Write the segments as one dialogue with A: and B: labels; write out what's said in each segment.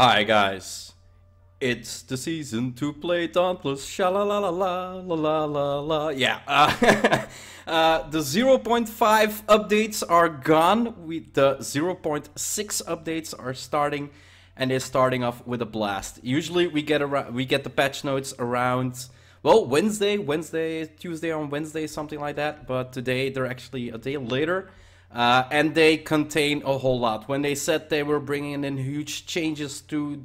A: Hi guys, it's the season to play Dauntless. Sha la la la la la la la la. Yeah, the 0.5 updates are gone. The 0.6 updates are starting, and they're starting off with a blast. Usually we get the patch notes around Wednesday, Tuesday on Wednesday, something like that. But today they're actually a day later. And they contain a whole lot. When they said they were bringing in huge changes to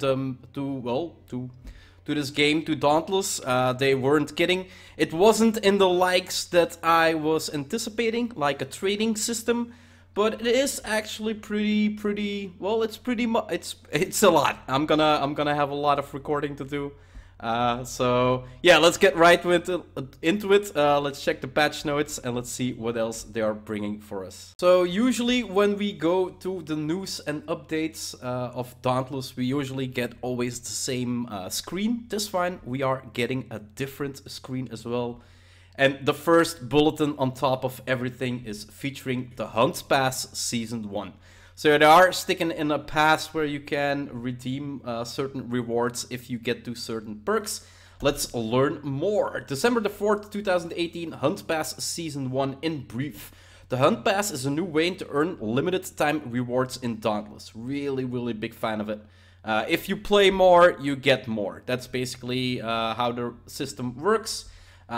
A: this game, to Dauntless, they weren't kidding. It wasn't in the likes that I was anticipating, like a trading system, but it is actually pretty. Well, it's a lot. I'm gonna have a lot of recording to do. So yeah, let's get right into it. Let's check the patch notes and let's see what else they are bringing for us. So usually when we go to the news and updates of Dauntless, we usually get always the same screen. This time we are getting a different screen as well. And the first bulletin on top of everything is featuring the Hunt Pass Season 1. So they are sticking in a pass where you can redeem certain rewards if you get to certain perks. Let's learn more. December the 4th, 2018, Hunt Pass Season 1 in brief. The Hunt Pass is a new way to earn limited time rewards in Dauntless. Really big fan of it. If you play more, you get more. That's basically how the system works.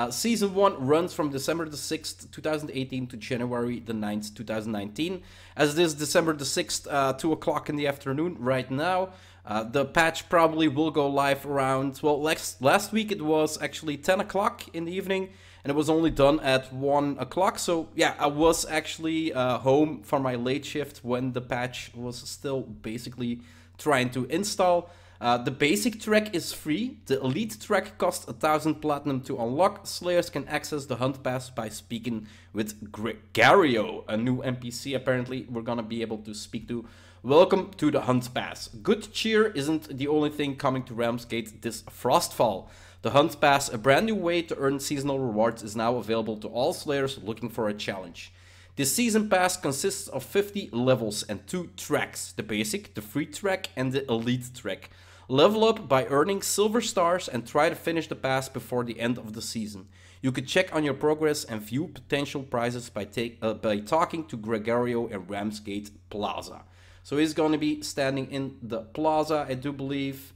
A: Season 1 runs from December the 6th, 2018 to January the 9th, 2019. As it is December the 6th, 2 o'clock in the afternoon right now. The patch probably will go live around, well, last week it was actually 10 o'clock in the evening, and it was only done at 1 o'clock. So yeah, I was actually home for my late shift when the patch was still basically trying to install. The basic track is free. The elite track costs 1,000 platinum to unlock. Slayers can access the Hunt Pass by speaking with Gregario, a new NPC apparently we're gonna be able to speak to. Welcome to the Hunt Pass. Good cheer isn't the only thing coming to Ramsgate this Frostfall. The Hunt Pass, a brand new way to earn seasonal rewards, is now available to all Slayers looking for a challenge. This season pass consists of 50 levels and 2 tracks, the basic, the free track and the elite track. Level up by earning silver stars and try to finish the pass before the end of the season. You can check on your progress and view potential prizes by talking to Gregario in Ramsgate Plaza. So he's going to be standing in the plaza. I do believe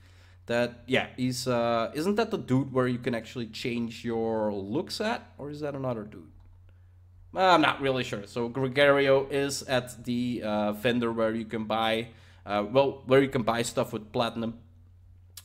A: that, yeah, he's isn't that the dude where you can actually change your looks at? Or is that another dude? I'm not really sure. So Gregario is at the vendor where you can buy, where you can buy stuff with platinum.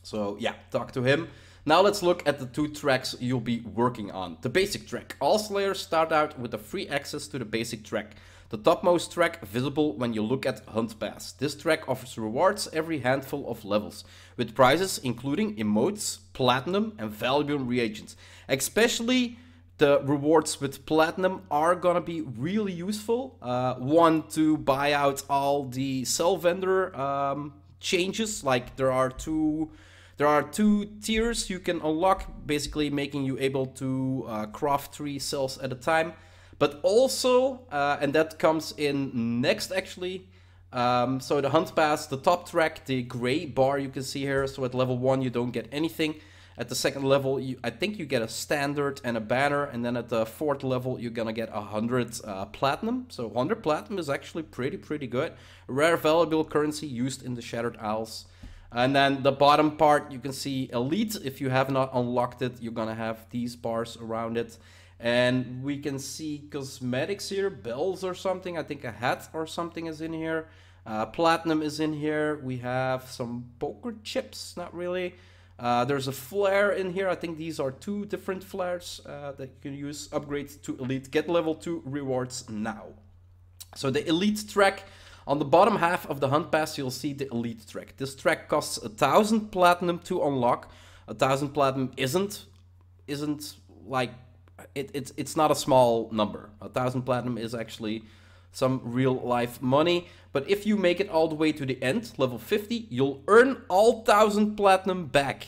A: So yeah, talk to him. Now let's look at the 2 tracks you'll be working on. The basic track. All Slayers start out with a free access to the basic track. The topmost track visible when you look at Hunt Pass. This track offers rewards every handful of levels, with prizes including emotes, platinum and valuable reagents. Especially the rewards with platinum are gonna be really useful. One, to buy out all the cell vendor changes. Like there are two tiers you can unlock, basically making you able to craft 3 cells at a time. But also, and that comes in next actually, so the Hunt Pass, the top track, the gray bar you can see here. So at level 1 you don't get anything. At the second level, I think you get a standard and a banner, and then at the 4th level, you're gonna get 100 platinum. So 100 platinum is actually pretty good. Rare valuable currency used in the Shattered Isles. And then the bottom part, you can see Elite. If you have not unlocked it, you're gonna have these bars around it. And we can see cosmetics here, bells or something. I think a hat or something is in here. Platinum is in here. We have some poker chips, not really. There's a flare in here. I think these are 2 different flares that you can use. Upgrade to Elite. Get level 2 rewards now. So the Elite track, on the bottom half of the Hunt Pass, you'll see the Elite track. This track costs 1,000 platinum to unlock. 1,000 platinum isn't like, it's not a small number. 1,000 platinum is actually some real life money. But if you make it all the way to the end, level 50, you'll earn all 1,000 platinum back.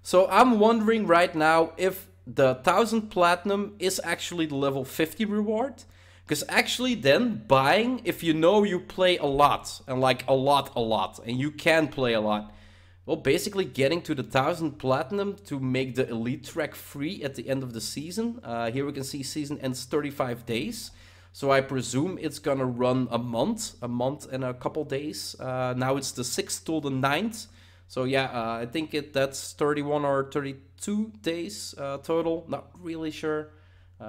A: So I'm wondering right now if the 1,000 platinum is actually the level 50 reward. Because actually then buying, if you know you play a lot, and like a lot, and you can play a lot, well, basically getting to the 1000 platinum to make the elite track free at the end of the season. Here we can see season ends 35 days. So I presume it's gonna run a month and a couple days. Now it's the 6th till the 9th. So yeah, I think that's 31 or 32 days total. Not really sure.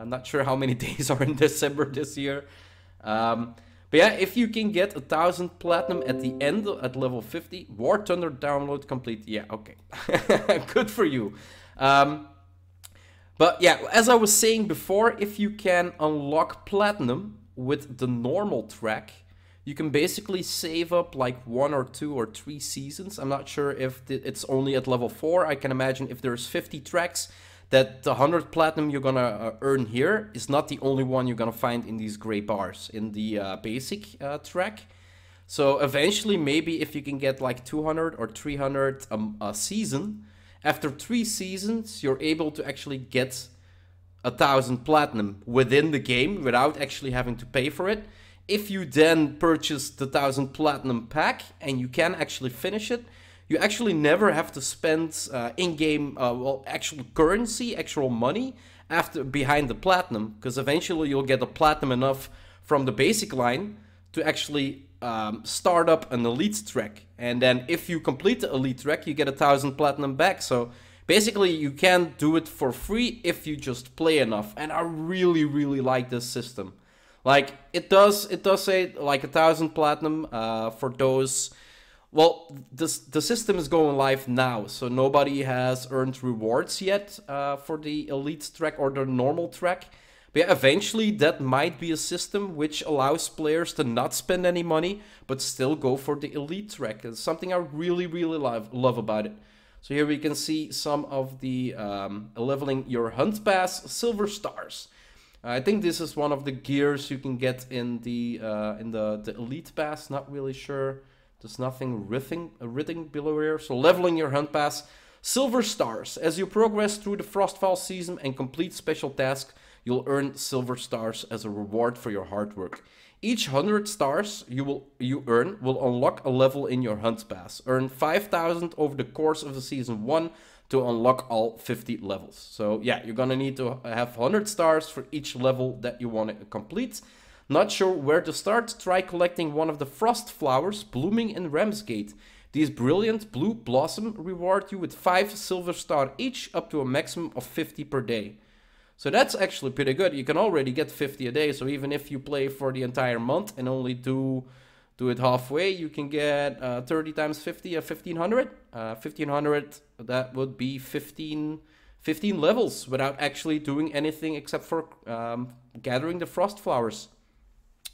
A: Not sure how many days are in December this year. But yeah, if you can get 1000 platinum at the end at level 50, War Thunder download complete. Yeah, okay. Good for you. But yeah, as I was saying before, if you can unlock platinum with the normal track, you can basically save up like 1 or 2 or 3 seasons. I'm not sure if it's only at level 4. I can imagine if there's 50 tracks, that the 100 platinum you're gonna earn here is not the only one you're gonna find in these gray bars in the basic track. So eventually, maybe if you can get like 200 or 300 a season, after 3 seasons, you're able to actually get 1000 platinum within the game without actually having to pay for it. If you then purchase the 1000 platinum pack and you can actually finish it, you actually never have to spend in-game, well, actual currency, actual money behind the platinum, because eventually you'll get a platinum enough from the basic line to actually start up an elite track. And then if you complete the elite track, you get 1000 platinum back. So basically you can do it for free if you just play enough. And I really, really like this system. Like it does say like 1000 platinum for those. Well, the system is going live now, so nobody has earned rewards yet for the elite track or the normal track. But yeah, eventually that might be a system which allows players to not spend any money, but still go for the elite track. It's something I really, really love about it. So here we can see some of the leveling your hunt pass silver stars. I think this is one of the gears you can get in the elite pass. Not really sure. There's nothing written below here. So leveling your hunt pass. Silver stars. As you progress through the Frostfall season and complete special tasks, you'll earn silver stars as a reward for your hard work. Each 100 stars you earn will unlock a level in your hunt pass. Earn 5,000 over the course of the season 1 to unlock all 50 levels. So yeah, you're gonna need to have 100 stars for each level that you want to complete. Not sure where to start? Try collecting one of the frost flowers blooming in Ramsgate. These brilliant blue blossom reward you with 5 silver stars each, up to a maximum of 50 per day. So that's actually pretty good. You can already get 50 a day. So even if you play for the entire month and only do it halfway, you can get 30 times 50 at 1500. 1500, that would be 15 levels without actually doing anything except for gathering the frost flowers.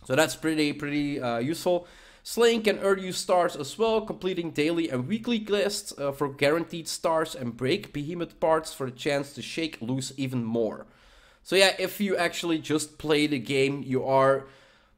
A: So that's pretty useful. Slaying can earn you stars as well, completing daily and weekly quests for guaranteed stars, and break behemoth parts for the chance to shake loose even more. So yeah, if you actually just play the game, you are,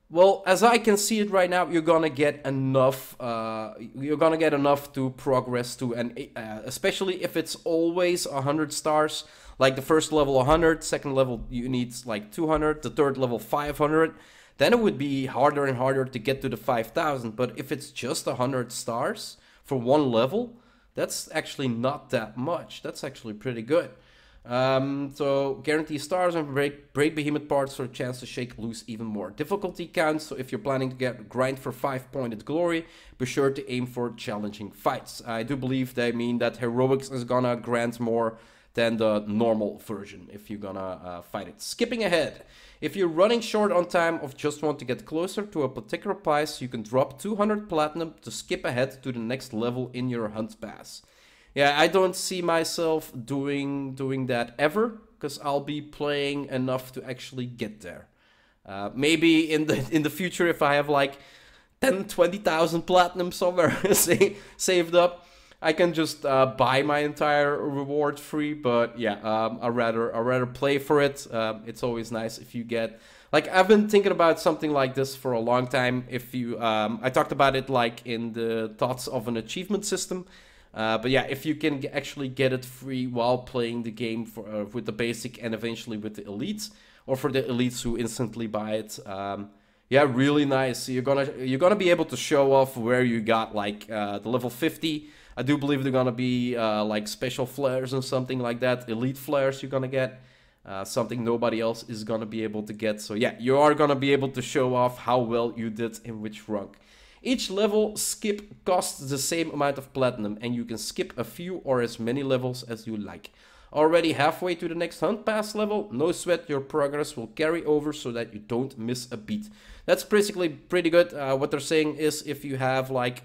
A: well, as I can see it right now, you're gonna get enough. You're gonna get enough to progress to, and especially if it's always 100 stars. Like the first level 100, second level you need like 200, the third level 500. Then it would be harder and harder to get to the 5,000. But if it's just 100 stars for one level, that's actually not that much. That's actually pretty good. So guarantee stars and break behemoth parts for a chance to shake loose even more. Difficulty counts, so if you're planning to grind for 5-pointed glory, be sure to aim for challenging fights. I do believe they mean that heroics is gonna grant more than the normal version if you're gonna fight it. Skipping ahead. If you're running short on time or just want to get closer to a particular prize, you can drop 200 platinum to skip ahead to the next level in your hunt pass. Yeah, I don't see myself doing that ever, because I'll be playing enough to actually get there. Maybe in the future, if I have like 20,000 platinum somewhere saved up, I can just buy my entire reward free. But yeah, I'd rather play for it. It's always nice if you get, like, I've been thinking about something like this for a long time. If you, I talked about it like in the thoughts of an achievement system. But yeah, if you can actually get it free while playing the game for with the basic and eventually with the elites, or for the elites who instantly buy it, yeah, really nice. You're gonna be able to show off where you got like the level 50 I do believe they're gonna be like special flares and something like that. Elite flares you're gonna get. Something nobody else is gonna be able to get. So yeah, you are gonna be able to show off how well you did in which rank. Each level skip costs the same amount of platinum, and you can skip a few or as many levels as you like. Already halfway to the next Hunt Pass level, no sweat, your progress will carry over so that you don't miss a beat. That's basically pretty good. What they're saying is if you have like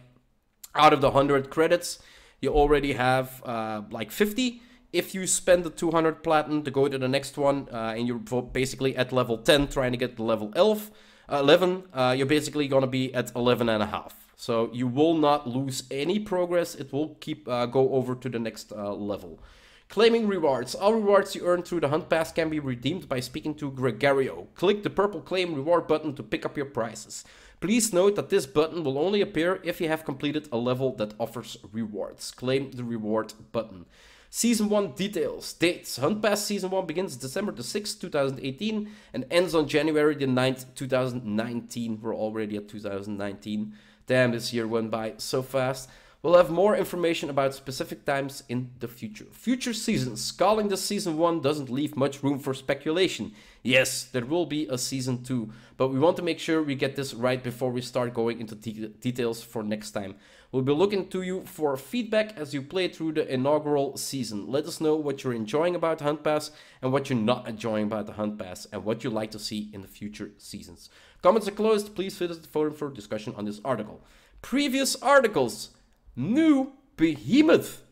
A: out of the 100 credits, you already have like 50. If you spend the 200 platinum to go to the next one and you're basically at level 10 trying to get to level 11, you're basically going to be at 11 and a half. So you will not lose any progress. It will keep go over to the next level. Claiming rewards. All rewards you earn through the Hunt Pass can be redeemed by speaking to Gregario. Click the purple claim reward button to pick up your prizes. Please note that this button will only appear if you have completed a level that offers rewards. Claim the reward button. Season 1 details. Dates. Hunt Pass Season 1 begins December the 6th, 2018 and ends on January the 9th, 2019. We're already at 2019. Damn, this year went by so fast. We'll have more information about specific times in the future. Future seasons. Calling this Season 1 doesn't leave much room for speculation. Yes, there will be a Season 2, but we want to make sure we get this right before we start going into details for next time. We'll be looking to you for feedback as you play through the inaugural season. Let us know what you're enjoying about Hunt Pass and what you're not enjoying about the Hunt Pass and what you'd like to see in the future seasons. Comments are closed. Please visit the forum for discussion on this article. Previous articles. New behemoth.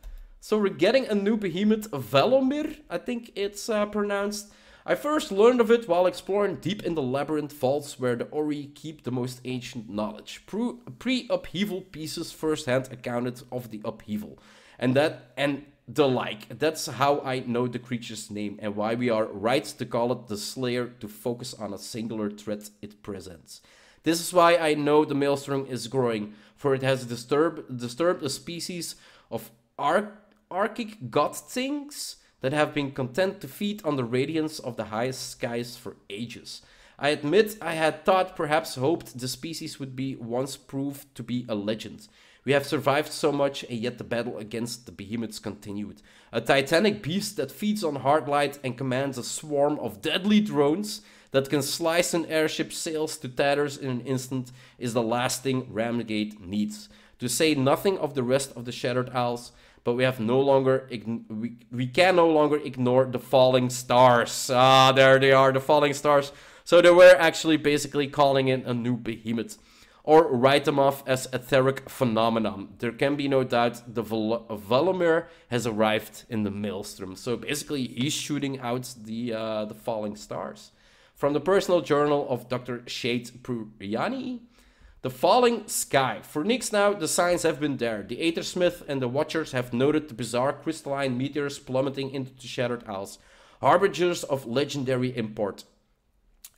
A: So we're getting a new behemoth, Valomyr, I think it's pronounced. I first learned of it while exploring deep in the labyrinth vaults where the Ori keep the most ancient knowledge. Pre-upheaval pieces first-hand accounted of the upheaval. And the like. That's how I know the creature's name and why we are right to call it the Slayer to focus on a singular threat it presents. This is why I know the Maelstrom is growing, for it has disturbed a species of archic god things that have been content to feed on the radiance of the highest skies for ages. I admit I had hoped the species would be once proved to be a legend. We have survived so much, and yet the battle against the behemoths continued. A titanic beast that feeds on hard light and commands a swarm of deadly drones that can slice an airship's sails to tatters in an instant is the last thing Ramgate needs. To say nothing of the rest of the Shattered Isles, but we can no longer ignore the falling stars. Ah, there they are, the falling stars. So they were actually basically calling in a new behemoth, or write them off as etheric phenomenon. There can be no doubt the Valomyr has arrived in the Maelstrom. So basically he's shooting out the falling stars. From the personal journal of Dr. Shade Priyani, the falling sky. For Nyx now, the signs have been there. The Aethersmith and the Watchers have noted the bizarre crystalline meteors plummeting into the Shattered Isles, harbingers of legendary import.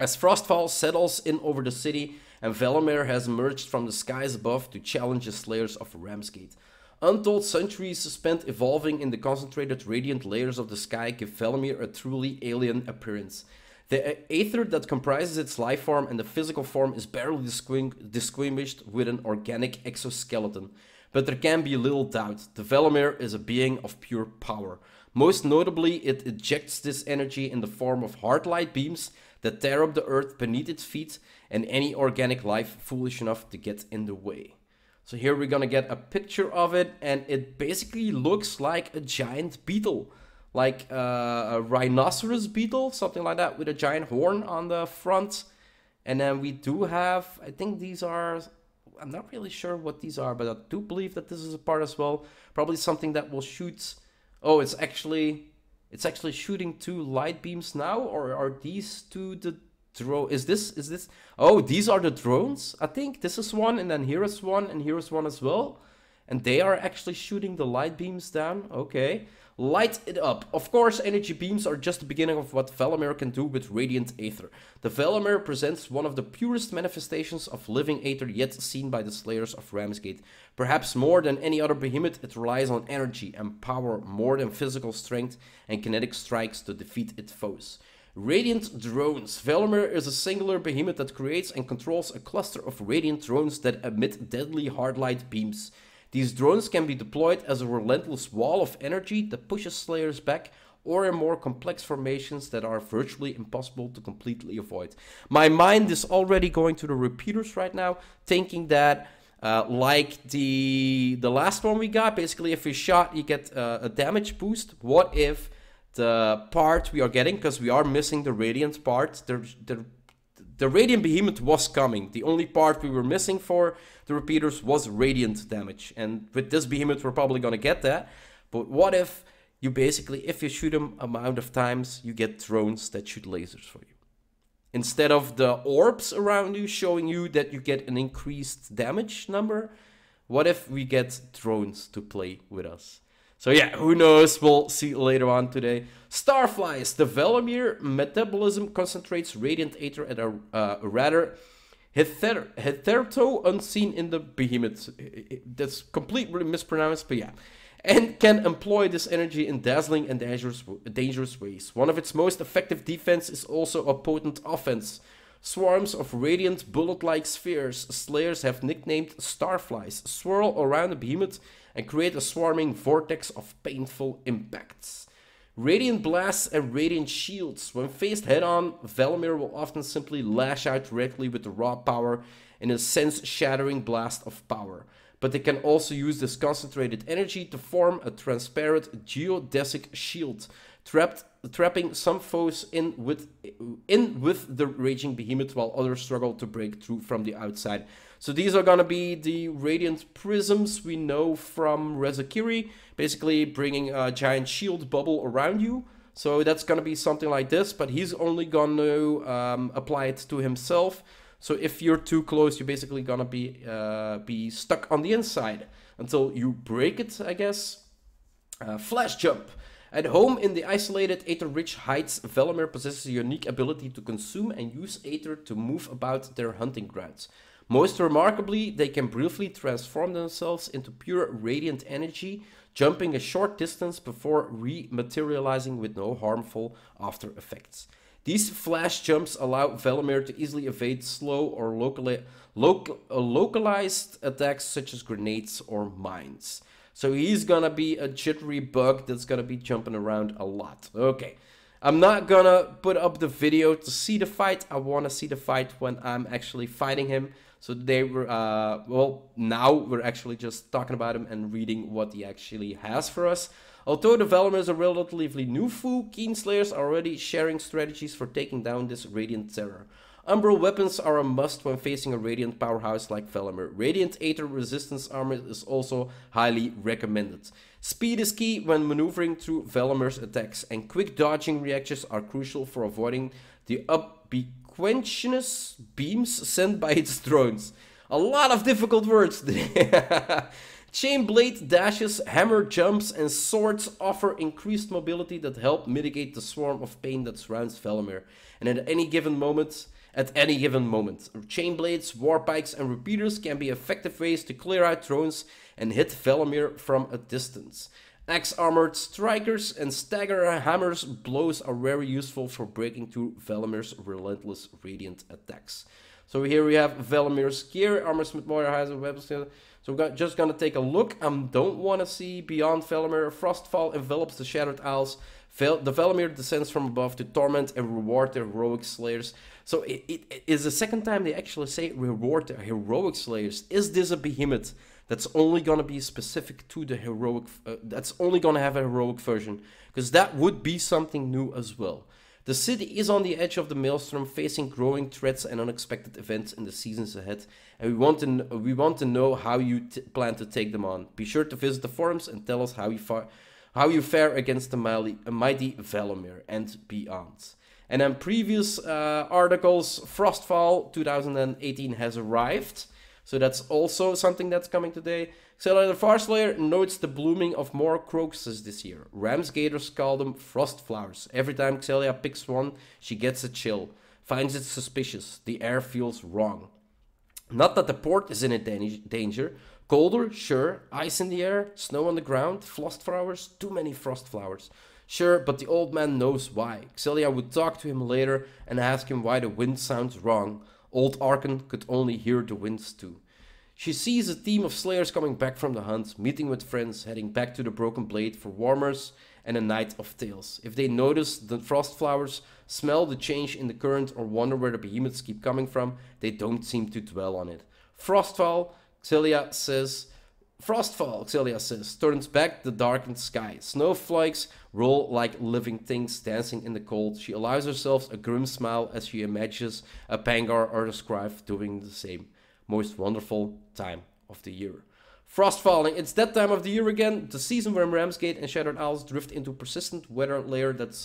A: As Frostfall settles in over the city, and Valomyr has emerged from the skies above to challenge the Slayers of Ramsgate. Untold centuries spent evolving in the concentrated radiant layers of the sky give Valomyr a truly alien appearance. The aether that comprises its life form and the physical form is barely distinguished with an organic exoskeleton. But there can be little doubt, the Valomyr is a being of pure power. Most notably, it ejects this energy in the form of hard light beams that tear up the earth beneath its feet and any organic life foolish enough to get in the way. So here we're gonna get a picture of it, and it basically looks like a giant beetle. Like a rhinoceros beetle, something like that, with a giant horn on the front. And then we do have, I think these are, I'm not really sure what these are, but I do believe that this is a part as well. Probably something that will shoot, oh, it's actually shooting two light beams now, or are these two the drone? Is this, oh, these are the drones? I think this is one, and then here is one, and here is one as well. And they are actually shooting the light beams down, okay. Light it up. Of course, energy beams are just the beginning of what Valomyr can do with radiant aether. The Valomyr presents one of the purest manifestations of living aether yet seen by the Slayers of Ramsgate. Perhaps more than any other behemoth, it relies on energy and power more than physical strength and kinetic strikes to defeat its foes. Radiant drones. Valomyr is a singular behemoth that creates and controls a cluster of radiant drones that emit deadly hard light beams. These drones can be deployed as a relentless wall of energy that pushes slayers back, or in more complex formations that are virtually impossible to completely avoid. My mind is already going to the repeaters right now, thinking that like the last one we got, basically if you shot, you get a damage boost. What if the part we are getting, because we are missing the Radiant part, the Radiant Behemoth was coming. The only part we were missing for the repeaters was Radiant damage. And with this Behemoth, we're probably going to get that. But what if you basically, if you shoot them amount of times, you get drones that shoot lasers for you? Instead of the orbs around you showing you that you get an increased damage number, what if we get drones to play with us? So yeah, who knows, we'll see later on today. Starflies, the Valomyr metabolism concentrates radiant aether at a rather hitherto unseen in the behemoth. That's completely mispronounced, but yeah. And can employ this energy in dazzling and dangerous ways. One of its most effective defense is also a potent offense. Swarms of radiant bullet-like spheres, slayers have nicknamed starflies, swirl around the behemoth and create a swarming vortex of painful impacts. Radiant blasts and radiant shields. When faced head-on, Valomyr will often simply lash out directly with the raw power in a sense-shattering blast of power. But they can also use this concentrated energy to form a transparent geodesic shield, trapping some foes in with the raging behemoth while others struggle to break through from the outside. So these are going to be the radiant prisms we know from Rezakiri, basically bringing a giant shield bubble around you. So that's going to be something like this, but he's only going to apply it to himself. So if you're too close, you're basically gonna be stuck on the inside until you break it, I guess. Flash jump. At home in the isolated aether-rich heights, Valomyr possesses a unique ability to consume and use aether to move about their hunting grounds. Most remarkably, they can briefly transform themselves into pure radiant energy, jumping a short distance before rematerializing with no harmful after effects. These flash jumps allow Valomyr to easily evade slow or localized attacks such as grenades or mines. So he's gonna be a jittery bug that's gonna be jumping around a lot. Okay, I'm not gonna put up the video to see the fight. I wanna see the fight when I'm actually fighting him. So they were, well, now we're actually just talking about him and reading what he actually has for us. Although the Valomyr is a relatively new foe, Keen Slayers are already sharing strategies for taking down this Radiant Terror. Umbral weapons are a must when facing a Radiant powerhouse like Valomyr. Radiant Aether resistance armor is also highly recommended. Speed is key when maneuvering through Valomyr's attacks, and quick dodging reactions are crucial for avoiding the ubiquitous beams sent by its drones. A lot of difficult words today. Chain blade dashes, hammer jumps, and swords offer increased mobility that help mitigate the swarm of pain that surrounds Valomyr. And at any given moment, chain blades, war pikes, and repeaters can be effective ways to clear out drones and hit Valomyr from a distance. Axe-armored strikers and stagger hammers blows are very useful for breaking through Valomyr's relentless radiant attacks. So here we have Valomyr's gear, Armorsmith Warrior has a weapon. So we're just gonna take a look. Don't want to see beyond Valomyr. Frostfall envelops the Shattered Isles. The Valomyr descends from above to torment and reward their heroic slayers. So it is the second time they actually say reward their heroic slayers. Is this a behemoth that's only gonna be specific to the heroic? That's only gonna have a heroic version, because that would be something new as well. The city is on the edge of the maelstrom, facing growing threats and unexpected events in the seasons ahead, and we want to know how you plan to take them on. Be sure to visit the forums and tell us how you fare against the mighty Valomyr and beyond. And then previous articles, Frostfall 2018 has arrived, so that's also something that's coming today. Xelia the Farslayer notes the blooming of more crocuses this year. Ramsgaters call them frost flowers. Every time Xelia picks one, she gets a chill. Finds it suspicious. The air feels wrong. Not that the port is in a danger. Colder, sure. Ice in the air, snow on the ground, frost flowers, too many frost flowers. Sure, but the old man knows why. Xelia would talk to him later and ask him why the wind sounds wrong. Old Arkan could only hear the winds too. She sees a team of slayers coming back from the hunt, meeting with friends, heading back to the Broken Blade for warmers and a night of tales. If they notice the frost flowers, smell the change in the current, or wonder where the behemoths keep coming from, they don't seem to dwell on it. Frostfall, Xillia says, turns back the darkened sky. Snowflakes roll like living things dancing in the cold. She allows herself a grim smile as she imagines a Pangar or a Scribe doing the same. Most wonderful time of the year. Frost falling. It's that time of the year again. The season where Ramsgate and Shattered Isles drift into persistent weather layer that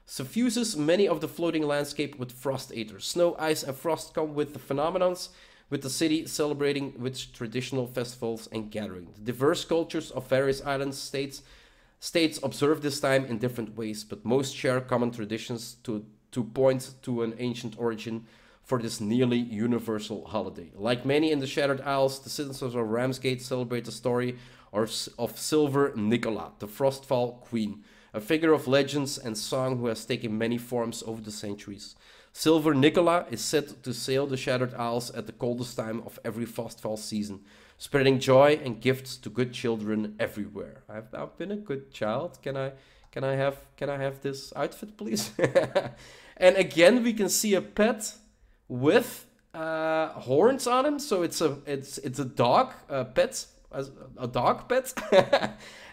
A: suffuses many of the floating landscape with frost aether. Snow, ice, and frost come with the phenomenons, with the city celebrating with traditional festivals and gathering. The diverse cultures of various island states observe this time in different ways, but most share common traditions to point to an ancient origin for this nearly universal holiday. Like many in the Shattered Isles, the citizens of Ramsgate celebrate the story of Silver Nicola, the Frostfall Queen, a figure of legends and song who has taken many forms over the centuries. Silver Nicola is said to sail the Shattered Isles at the coldest time of every Frostfall season, spreading joy and gifts to good children everywhere. I've been a good child. Can I have this outfit, please? And again, we can see a pet with horns on him, so it's a dog, a dog pet,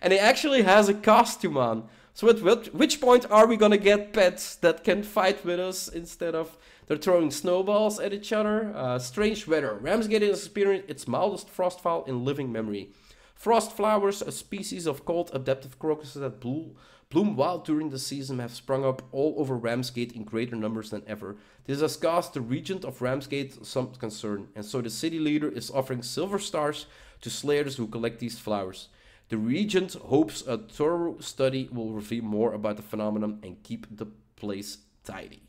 A: and it actually has a costume on. So at which point are we gonna get pets that can fight with us instead of they're throwing snowballs at each other? Strange weather. Ramsgate has experienced its mildest frostfall in living memory. Frost flowers, a species of cold adaptive crocuses that bloom wild during the season, have sprung up all over Ramsgate in greater numbers than ever. This has caused the regent of Ramsgate some concern, and so the city leader is offering silver stars to slayers who collect these flowers. The regent hopes a thorough study will reveal more about the phenomenon and keep the place tidy.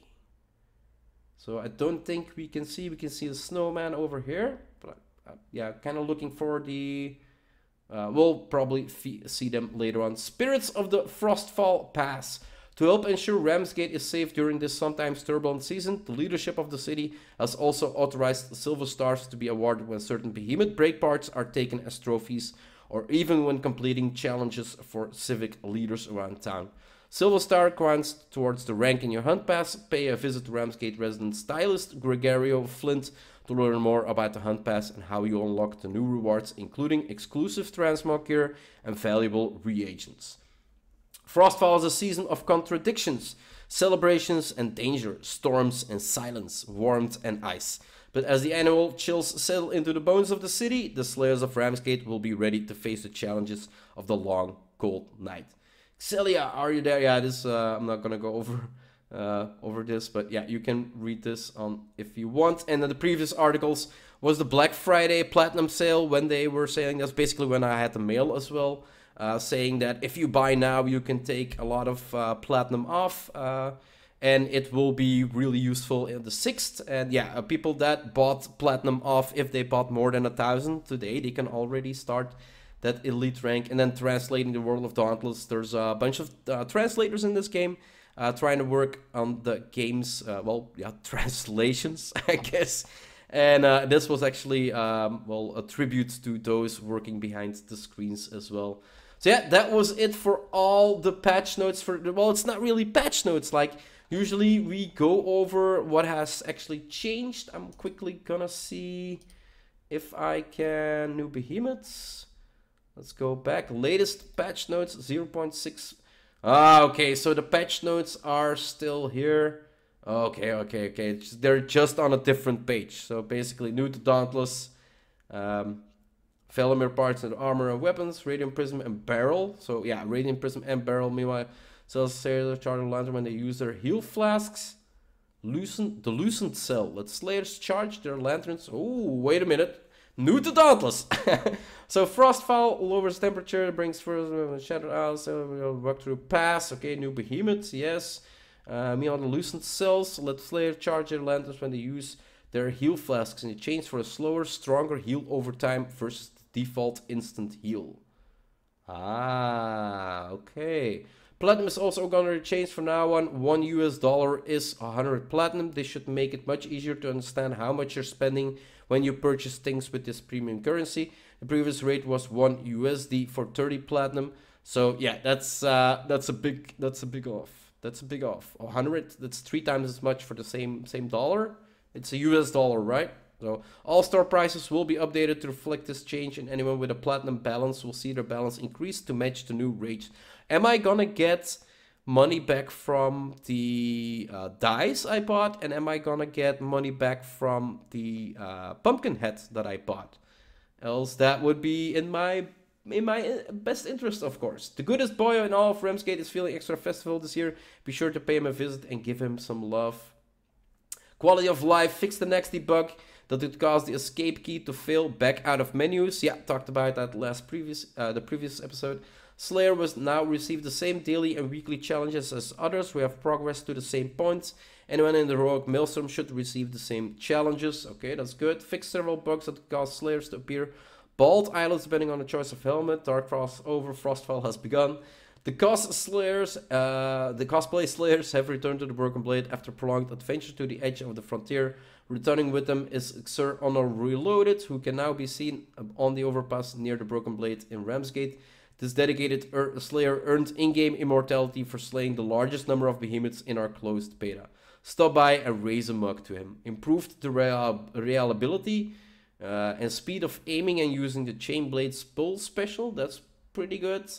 A: So I don't think we can see the snowman over here, but yeah, kind of looking for the... we'll probably see them later on. Spirits of the Frostfall Pass. To help ensure Ramsgate is safe during this sometimes turbulent season, the leadership of the city has also authorized silver stars to be awarded when certain behemoth breakparts are taken as trophies, or even when completing challenges for civic leaders around town. Silver Star counts towards the rank in your hunt pass. Pay a visit to Ramsgate resident stylist Gregorio Flint to learn more about the hunt pass and how you unlock the new rewards, including exclusive transmog gear and valuable reagents. Frostfall is a season of contradictions, celebrations and danger, storms and silence, warmth and ice. But as the annual chills settle into the bones of the city, the slayers of Ramsgate will be ready to face the challenges of the long, cold night. Xillia, are you there? Yeah, this I'm not gonna go over this, but yeah, you can read this on if you want. And then the previous articles was the Black Friday Platinum sale, when they were saying that's basically when I had the mail as well, saying that if you buy now, you can take a lot of Platinum off. And it will be really useful in the 6th. And yeah, people that bought Platinum off, if they bought more than 1,000 today, they can already start that elite rank. And then translating the world of Dauntless. There's a bunch of translators in this game trying to work on the game's, translations, I guess. And this was actually, a tribute to those working behind the screens as well. So yeah, that was it for all the patch notes for, well, it's not really patch notes, like, usually we go over what has actually changed. I'm quickly gonna see if I can... New behemoths. Let's go back. Latest patch notes 0.6. Okay, so the patch notes are still here. Okay. They're just on a different page. So basically new to Dauntless. Valomyr parts and armor and weapons. Radiant Prism and Barrel. So yeah, Radiant Prism and Barrel. Meanwhile, cells sailor charge lantern when they use their heal flasks. The loosened cell. Let slayers charge their lanterns. Oh, wait a minute. New to Dauntless. So Frostfall lowers temperature, brings further Shattered Isles. We'll walk through pass. Okay, new behemoths. Yes. Meanwhile, the loosened cells. Let slayers charge their lanterns when they use their heal flasks. And you change for a slower, stronger heal over time versus the default instant heal. Okay. Platinum is also gonna change from now on. $1 US is 100 platinum. This should make it much easier to understand how much you're spending when you purchase things with this premium currency. The previous rate was 1 USD for 30 platinum. So yeah, that's a big off. That's a big off. 100, that's 3 times as much for the same dollar. It's a US dollar, right? So all store prices will be updated to reflect this change, and anyone with a platinum balance will see their balance increase to match the new rates. Am I gonna get money back from the dice I bought, and am I gonna get money back from the pumpkin hat that I bought? Else that would be in my best interest, of course. The goodest boy in all of Ramsgate is feeling extra festival this year. Be sure to pay him a visit and give him some love. Quality of life, fix the next debug that it caused the escape key to fail back out of menus. Yeah, talked about that the previous episode. Slayer was now received the same daily and weekly challenges as others. We have progressed to the same points. Anyone in the Heroic Maelstrom should receive the same challenges. Okay, that's good. Fix several bugs that caused Slayers to appear bald eyelids depending on the choice of helmet. Dark Frost over. Frostfall has begun. The cosplay Slayers have returned to the Broken Blade after prolonged adventure to the edge of the frontier. Returning with them is Sir Honor Reloaded, who can now be seen on the overpass near the Broken Blade in Ramsgate. This dedicated Slayer earned in-game immortality for slaying the largest number of behemoths in our closed beta. Stop by and raise a mug to him. Improved the reliability and speed of aiming and using the Chainblade's pull special. That's pretty good.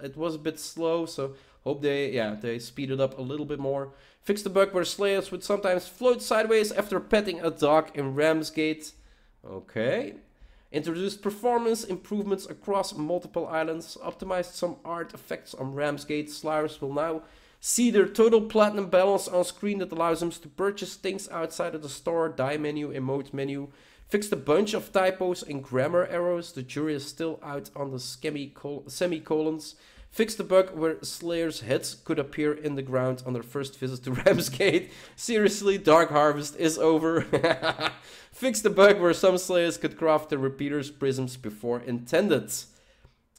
A: It was a bit slow, so hope they speed it up a little bit more. Fix the bug where Slayers would sometimes float sideways after petting a dog in Ramsgate. Okay. Introduced performance improvements across multiple islands. Optimized some art effects on Ramsgate. Slayers will now see their total platinum balance on screen that allows them to purchase things outside of the store, die menu, emote menu. Fixed a bunch of typos and grammar errors. The jury is still out on the semicolons. Fixed the bug where Slayers' heads could appear in the ground on their first visit to Ramsgate. Seriously, Dark Harvest is over. Fixed the bug where some Slayers could craft the repeaters' prisms before intended.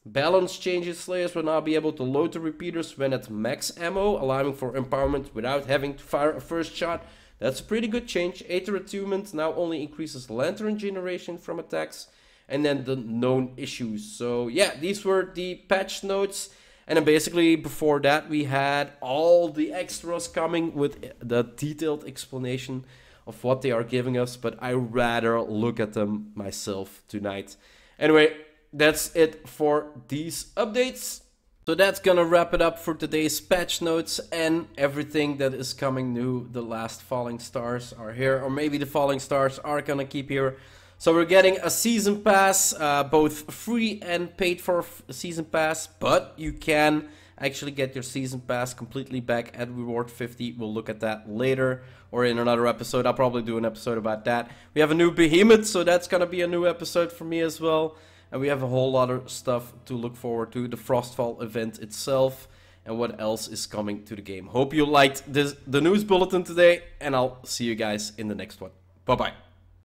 A: Balance changes. Slayers will now be able to load the repeaters when at max ammo, allowing for empowerment without having to fire a first shot. That's a pretty good change. Aether Attunement now only increases lantern generation from attacks. And then the known issues. So yeah, these were the patch notes. And then basically before that we had all the extras coming with the detailed explanation of what they are giving us. But I rather look at them myself tonight. Anyway, that's it for these updates. So that's gonna wrap it up for today's patch notes and everything that is coming new. The last Falling Stars are here, or maybe the Falling Stars are gonna keep here. So we're getting a season pass, both free and paid for season pass, but you can actually get your season pass completely back at reward 50. We'll look at that later or in another episode. I'll probably do an episode about that. We have a new behemoth, so that's gonna be a new episode for me as well. And we have a whole lot of stuff to look forward to. The Frostfall event itself and what else is coming to the game. Hope you liked the news bulletin today, and I'll see you guys in the next one. Bye-bye.